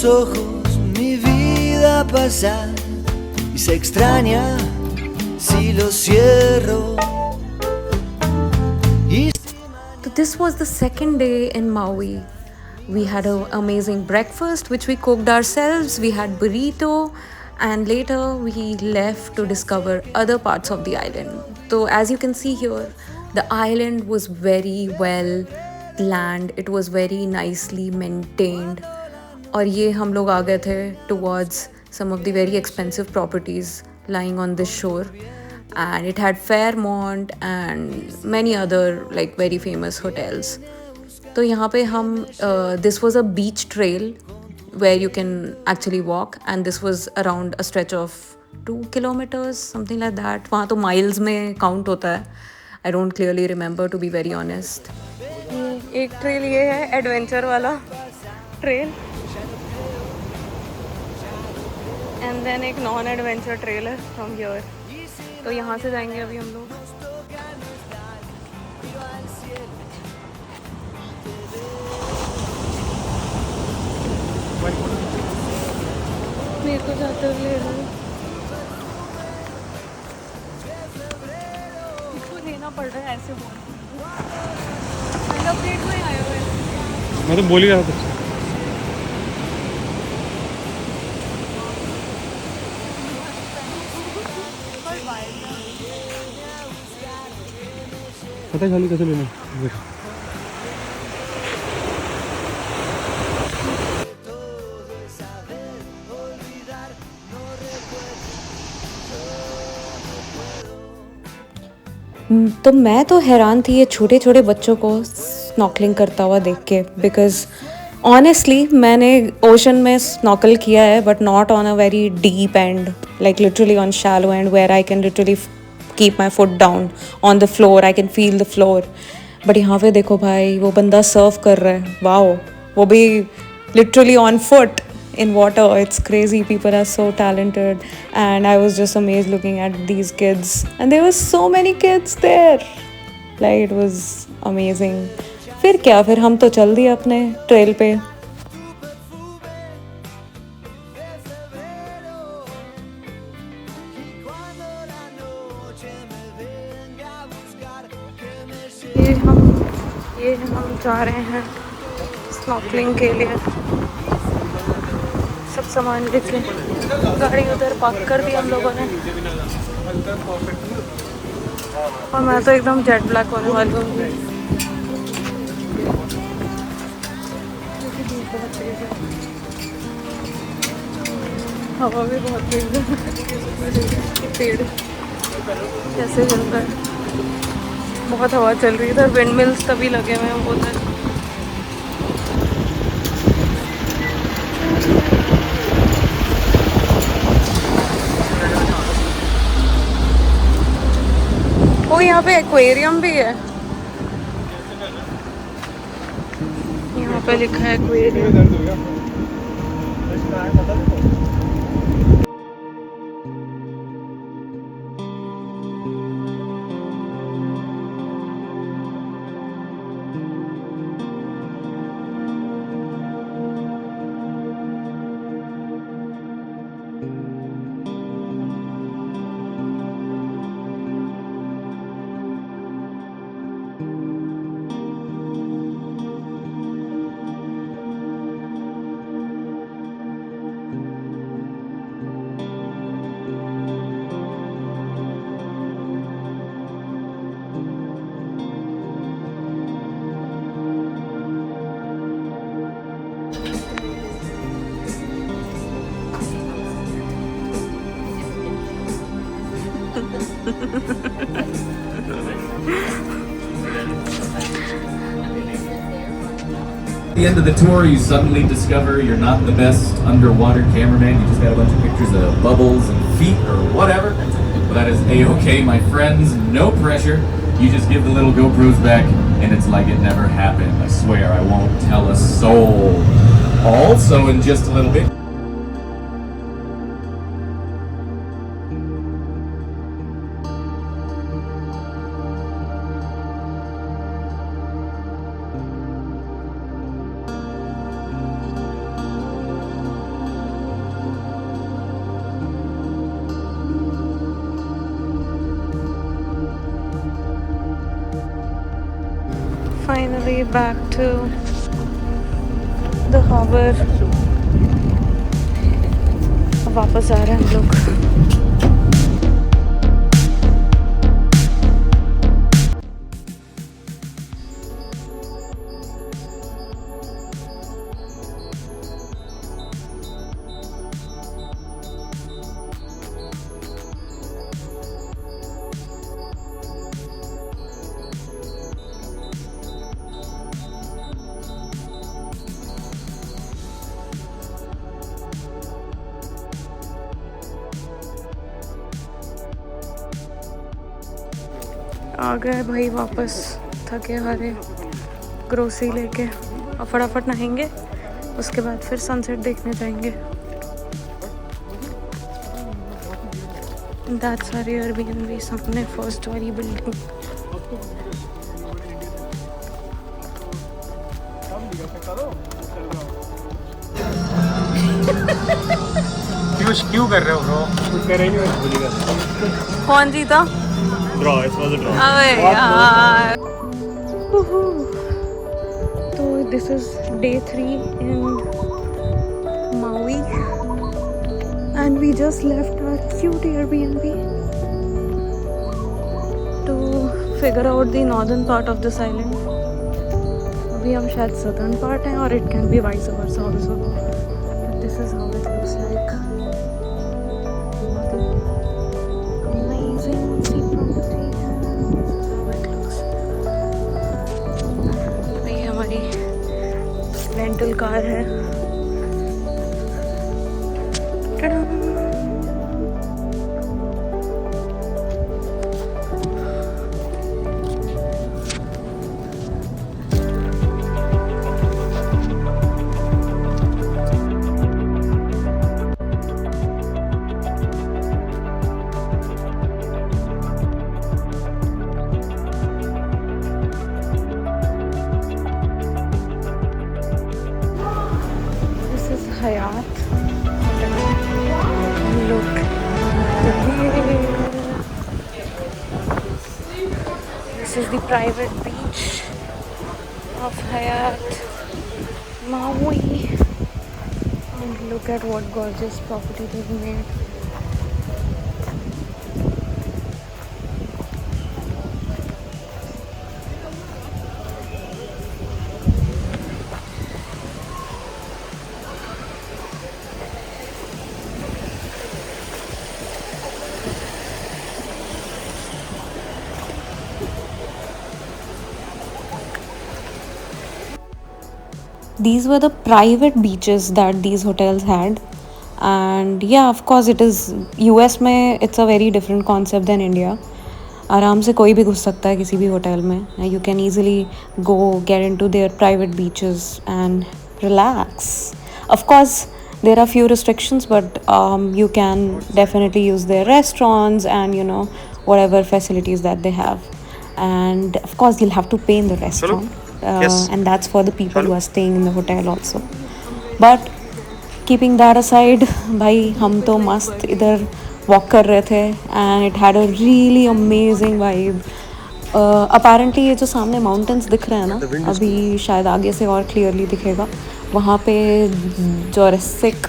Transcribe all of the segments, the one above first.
ojos mi vida pasar y se extraña si los cierro. So this was the second day in Maui. We had an amazing breakfast which we cooked ourselves. We had burrito and later we left to discover other parts of the island. So as you can see here, the island was very well planned. It was very nicely maintained. और ये हम लोग आ गए थे towards some of the very expensive properties lying on this shore, and it had Fairmont and many other like very famous hotels. तो यहाँ पे हम this was a beach trail where you can actually walk, and this was around a stretch of 2 kilometers something like that. वहाँ तो miles में count होता है. I don't clearly remember to be very honest. एक trail ये है adventure वाला trail, and then एक नॉन एडवेंचर ट्रेल है फ्रॉम हियर. तो यहाँ से जाएंगे अभी हम लोग. मेरे को जाते हुए ले रहा है, इसको लेना पड़ रहा है ऐसे बोल. प्लेट में आए हुए मैं तो बोल ही रहा था. पता है खाली कैसे लेना. तो मैं तो हैरान थी ये छोटे छोटे बच्चों को स्नॉकलिंग करता हुआ देख के, बिकॉज ऑनेस्टली मैंने ओशन में स्नॉकल किया है but not on a very deep end, like literally on shallow end where I can literally keep my foot down on the floor, I can feel the floor. But यहाँ पे देखो भाई, वो बंदा सर्व कर रहा है, वाओ, वो भी literally on foot in water. It's crazy. People are so talented, and I was just amazed looking at these kids, and there were so many kids there. Like it was amazing. फिर क्या, फिर हम तो चल दिए अपने trail पे. ये हम जा रहे हैं स्नॉर्कलिंग के लिए. सब सामान लेके गाड़ी उधर पार्क कर दी हम लोगों ने, और मैं तो एकदम जेट ब्लैक होने वाली हूँ. हवा भी बहुत तेज है, पेड़ कैसे चल रहा है, बहुत हवा चल रही है. इधर विंड मिल्स तभी लगे हुए हैं उधर. वो यहाँ पे एक्वेरियम भी है, यहाँ पे लिखा है aquarium. At the end of the tour, you suddenly discover you're not the best underwater cameraman. You just got a bunch of pictures of bubbles and feet or whatever. But that is A-okay, my friends. No pressure. You just give the little GoPros back, and it's like it never happened. I swear, I won't tell a soul. Also, in just a little bit. Finally back to the harbor. अब वापस आ रहे हैं हम लोग. आ गए भाई वापस, थके हारे, ग्रोसरी लेके. और फटाफट नहाएंगे, उसके बाद फिर सनसेट देखने जाएंगे. दैट्स आवर एयरबीएनबी, सामने फर्स्ट वाली बिल्डिंग. क्यों कर रहे हो ब्रो? कुछ कर रहे नहीं, मैं बोलेगा. कौन जीता? Draw, it was a draw. अबे यार. तो this is day 3 in Maui and we just left our cute Airbnb to figure out the northern part of this island. अभी हम शायद southern part हैं, और it can be vice versa also. But this is how it looks like. Amazing C property है. This is how it looks. ये हमारी rental car है. Ta-da! This is Hayat. Look at the view. This is the private beach of Hayat, Maui. And look at what gorgeous property they've made. These were the private beaches that these hotels had, and yeah, of course it is US में it's a very different concept than India. आराम से कोई भी घुस सकता है किसी भी होटल में. You can easily go get into their private beaches and relax. Of course there are few restrictions, but you can definitely use their restaurants and you know whatever facilities that they have. And of course you'll have to pay in the restaurant. And that's for the people who are staying in the hotel also. But keeping that aside, भाई हम तो मस्त इधर walk कर रहे थे and it had a really amazing vibe. Apparently ये जो सामने mountains दिख रहे हैं ना, अभी शायद आगे से और clearly दिखेगा, वहाँ पे Jurassic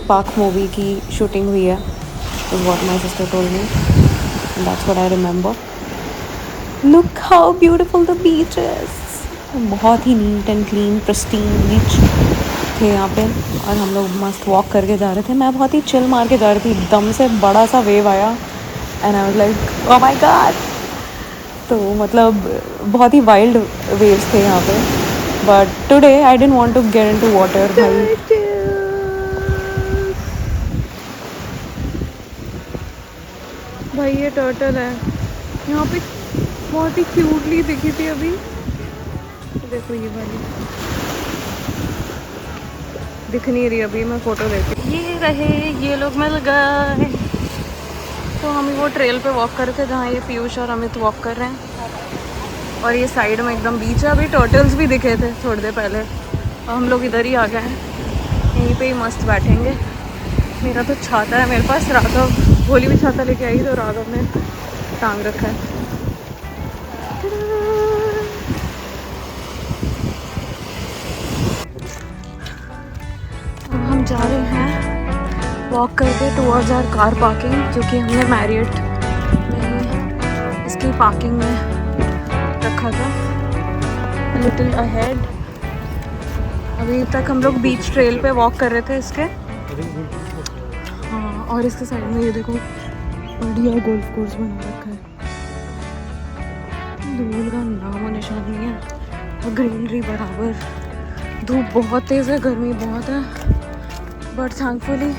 Park movie की shooting हुई है, is what my sister told me, and that's what I remember. Look how beautiful the beach is. बहुत ही नीट एंड क्लीन प्रिस्टीन बीच थे यहाँ पे, और हम लोग मस्त वॉक करके जा रहे थे. मैं बहुत ही चिल मार के जा रही थी, एकदम से बड़ा सा वेव आया and I was like oh my god. तो मतलब बहुत ही वाइल्ड वेव्स थे यहाँ पे. But today I didn't want to get into water. भाई ये टर्टल है यहाँ पे, बहुत ही क्यूटली दिखी थी अभी. देखो ये वाली दिख नहीं रही अभी, मैं फोटो देखती. ये रहे, ये लोग मिल गए. तो हम वो ट्रेल पे वॉक कर रहे थे जहाँ ये पीयूष और अमित वॉक कर रहे हैं, और ये साइड में एकदम बीच है. अभी टर्टल्स भी दिखे थे थोड़ी देर पहले, और हम लोग इधर ही आ गए हैं. यहीं पे ही मस्त बैठेंगे. मेरा तो छाता है मेरे पास, राघव भोली भी छाता लेके आई, तो राघव ने टांग रखा है. जा रहे हैं वॉक करके टुवर्ड्स आवर कार पार्किंग, जो कि हमने मैरियट में इसकी पार्किंग में रखा था, लिटिल अहेड। अभी तक हम लोग बीच ट्रेल पे वॉक कर रहे थे इसके, हाँ, और इसके साइड में ये देखो बढ़िया गोल्फ कोर्स बना रखा है, धूल का नामो निशान नहीं है और ग्रीनरी बराबर। धूप बहुत तेज़ है, गर्मी बहुत है, बट थैंकफुली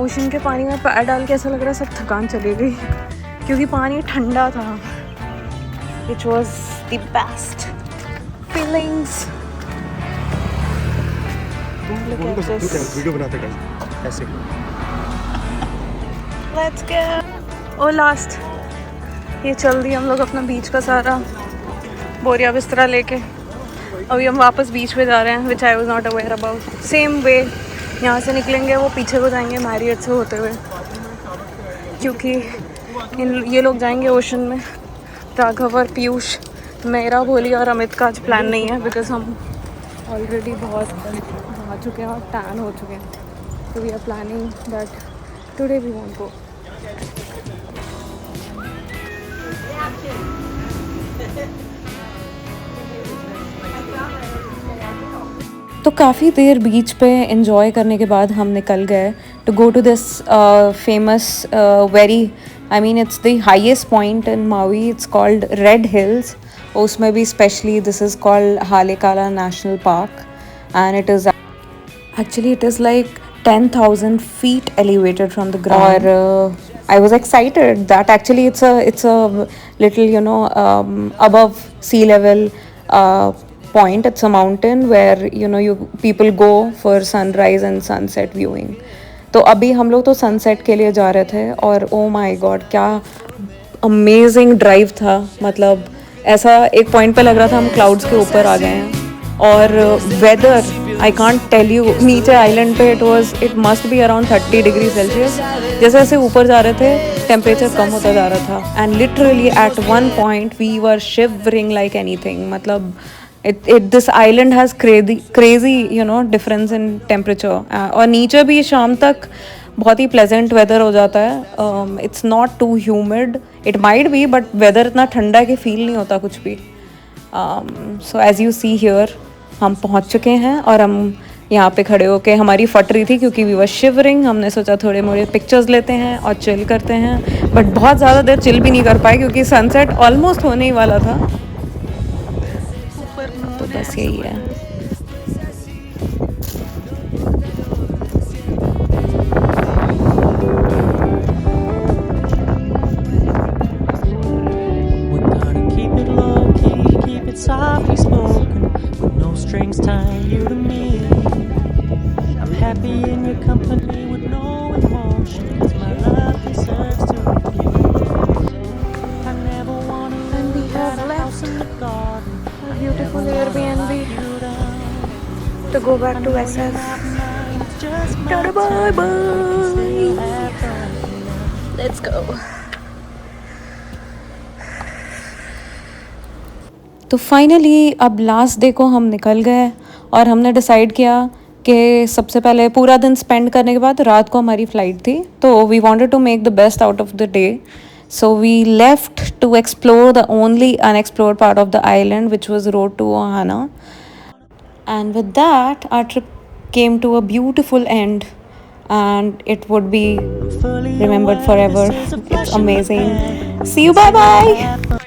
ओशन के पानी में पैर डाल के ऐसा लग रहा है सब थकान चली गई, क्योंकि पानी ठंडा था, which was the best feelings. Video बनाते कर ऐसे। Let's go. ओ लास्ट, ये चल दी हम लोग अपना बीच का सारा बोरिया बिस्तरा लेके। अभी हम वापस बीच पे जा रहे हैं, which I was not aware about. Same way यहाँ से निकलेंगे, वो पीछे को जाएंगे मैरियट से होते हुए, क्योंकि ये लोग जाएंगे ओशन में। राघव और पीयूष, मेरा, भोली और अमित का आज प्लान नहीं है, बिकॉज हम ऑलरेडी बहुत आ चुके हैं और टैन हो चुके हैं, तो we are planning that today we want go. तो काफ़ी देर बीच पे एंजॉय करने के बाद हम निकल गए to go to this famous very, I mean it's the highest point in Maui, it's called Red Hills. उसमें भी specially this is called Haleakala National Park, and it is actually it is like 10,000 feet elevated from the ground. Or I was excited that actually it's a little, you know, above sea level point. It's a mountain where, you know, people go for sunrise and sunset viewing. तो अभी हम लोग तो sunset के लिए जा रहे थे, और ओ माय गॉड क्या अमेजिंग ड्राइव था। मतलब ऐसा एक पॉइंट पे लग रहा था हम क्लाउड्स के ऊपर आ गए हैं, और weather I can't tell you, नीचे आइलैंड पे it must be around 30 degree Celsius. जैसे जैसे ऊपर जा रहे थे टेम्परेचर कम होता जा रहा था, and literally at one point we were shivering like anything. मतलब this island has crazy you know difference in temperature, और नीचे भी शाम तक बहुत ही प्लेजेंट वेदर हो जाता है। It's not too humid, it might be, but weather इतना ठंडा है कि फील नहीं होता कुछ भी। So as you see here हम पहुंच चुके हैं, और हम यहाँ पे खड़े होके, हमारी फट रही थी क्योंकि वी वर शिवरिंग। हमने सोचा थोड़े मोड़े पिक्चर्स लेते हैं और चिल करते हैं, बट बहुत ज़्यादा देर चिल भी नहीं कर पाए क्योंकि सनसेट ऑलमोस्ट होने ही वाला था। तो बस यही है। Softly spoken, with no strings tying you to me. I'm happy in your company with no emotion, 'cause my love deserves to be viewed. I never wanna And we live have at a house in the garden, A beautiful Airbnb to go back to SF. just Bye bye. Let's go. तो finally अब last day को हम निकल गए, और हमने decide किया कि सबसे पहले पूरा दिन स्पेंड करने के बाद रात को हमारी फ़्लाइट थी, तो we wanted to make the best out of the day. So we left to explore the only unexplored part of the island, which was road to Ohana, and with that our trip came to a beautiful end, and it would be remembered forever. It's amazing. See you, bye bye.